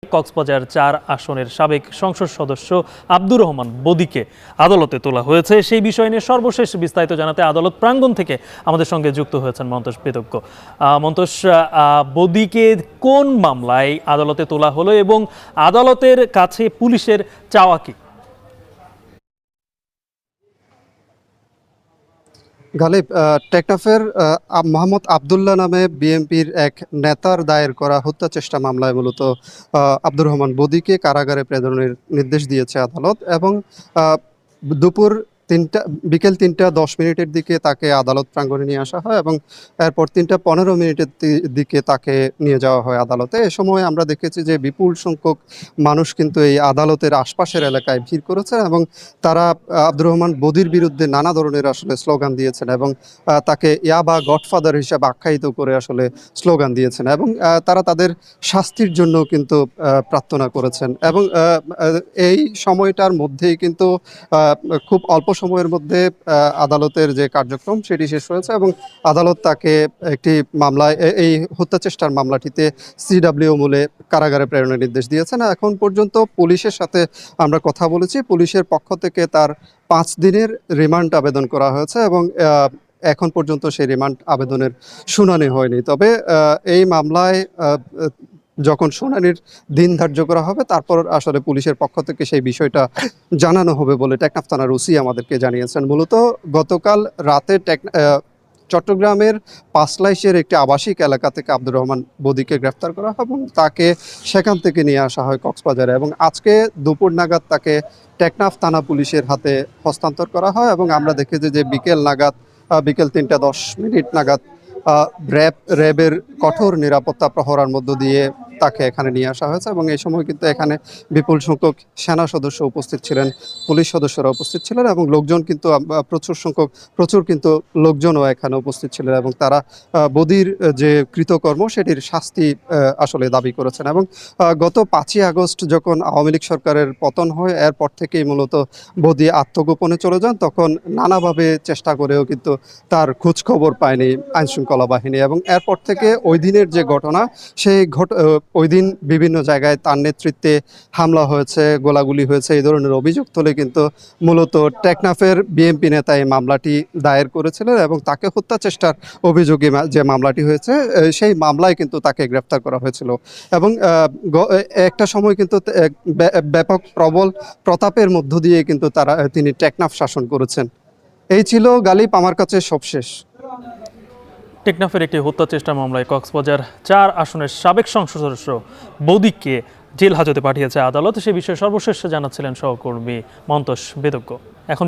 কক্সবাজার ৪ আসনের সাবেক সংসদ সদস্য আব্দুর রহমান বদিকে আদালতে তোলা হয়েছে। সেই বিষয় নিয়ে সর্বশেষ বিস্তারিত জানাতে আদালত প্রাঙ্গণ থেকে আমাদের সঙ্গে যুক্ত হয়েছেন মন্তোষ বেদজ্ঞ। মন্তোষ, বদিকে কোন মামলায় আদালতে তোলা হলো এবং আদালতের কাছে পুলিশের চাওয়া কি? গালিব, টেকনাফের মোহাম্মদ আবদুল্লাহ নামে বিএনপির এক নেতার দায়ের করা হত্যা চেষ্টা মামলায় মূলত আব্দুর রহমান বদিকে কারাগারে প্রেরণের নির্দেশ দিয়েছে আদালত এবং বিকেল ৩টা ১০ দিকে তাকে আদালত প্রাঙ্গণে নিয়ে আসা হয় এবং এরপর ৩টা ১৫ দিকে তাকে নিয়ে যাওয়া হয় আদালতে। এ সময় আমরা দেখেছি যে বিপুল সংখ্যক মানুষ কিন্তু এই আদালতের আশপাশের এলাকায় ভিড় করেছেন এবং তারা আব্দুর রহমান বদির বিরুদ্ধে নানা ধরনের আসলে স্লোগান দিয়েছেন এবং তাকে ইয়াবা গডফাদার হিসেবে আখ্যায়িত করে আসলে স্লোগান দিয়েছেন এবং তারা তাদের শাস্তির জন্য কিন্তু প্রার্থনা করেছেন এবং এই সময়টার মধ্যেই কিন্তু খুব অল্প সময়ের মধ্যে আদালতের যে কার্যক্রম সেটি শেষ হয়েছে এবং আদালত তাকে একটি মামলায় এই হত্যা চেষ্টার মামলাটিতে সিডব্লিউ মূলে কারাগারে প্রেরণের নির্দেশ দিয়েছেন। এখন পর্যন্ত পুলিশের সাথে আমরা কথা বলেছি, পুলিশের পক্ষ থেকে তার 5 দিনের রিমান্ড আবেদন করা হয়েছে এবং এখন পর্যন্ত সেই রিমান্ড আবেদনের শুনানি হয়নি। তবে এই মামলায় যখন শুনানির দিন ধার্য করা হবে তারপর আসলে পুলিশের পক্ষ থেকে সেই বিষয়টা জানানো হবে বলে টেকনাফ থানার ওসি আমাদেরকে জানিয়েছেন। মূলত গতকাল রাতে চট্টগ্রামের পাঁচলাইশের একটি আবাসিক এলাকা থেকে আব্দুর রহমান বদিকে গ্রেফতার করা হয় এবং তাকে সেখান থেকে নিয়ে আসা হয় কক্সবাজারে এবং আজকে দুপুর নাগাদ তাকে টেকনাফ থানা পুলিশের হাতে হস্তান্তর করা হয় এবং আমরা দেখেছি যে বিকেল ৩টা ১০ নাগাদ র্যাবের কঠোর নিরাপত্তা প্রহরার মধ্য দিয়ে তাকে এখানে নিয়ে আসা হয়েছে এবং এই সময় কিন্তু এখানে বিপুল সংখ্যক সেনা সদস্য উপস্থিত ছিলেন, পুলিশ সদস্যরা উপস্থিত ছিলেন এবং লোকজন কিন্তু প্রচুর কিন্তু লোকজনও এখানে উপস্থিত ছিলেন এবং তারা বদির যে কৃতকর্ম সেটির শাস্তি আসলে দাবি করেছেন এবং গত 5ই আগস্ট যখন আওয়ামী লীগ সরকারের পতন হয় এরপর থেকেই মূলত বদি আত্মগোপনে চলে যান। তখন নানাভাবে চেষ্টা করেও কিন্তু তার খোঁজখবর পায়নি আইনশৃঙ্খলা বাহিনী এবং এরপর থেকে ওই দিনের যে ঘটনা ওই দিন বিভিন্ন জায়গায় তার নেতৃত্বে হামলা হয়েছে, গোলাগুলি হয়েছে, এই ধরনের অভিযোগ তুলে কিন্তু মূলত টেকনাফের বিএনপি নেতা এই মামলাটি দায়ের করেছিলেন এবং তাকে হত্যা চেষ্টার অভিযোগে যে মামলাটি হয়েছে সেই মামলায় কিন্তু তাকে গ্রেফতার করা হয়েছিল এবং একটা সময় কিন্তু ব্যাপক প্রবল প্রতাপের মধ্য দিয়ে কিন্তু তিনি টেকনাফ শাসন করেছেন। এই ছিল গালিব আমার কাছে সবশেষ। টেকনাফের একটি হত্যা চেষ্টা মামলায় কক্সবাজার ৪ আসনের সাবেক সংসদ সদস্য বদিকে জেল হাজতে পাঠিয়েছে আদালত। সে বিষয়ে সর্বশেষ জানাচ্ছিলেন সহকর্মী মন্তোষ বেদজ্ঞ। এখন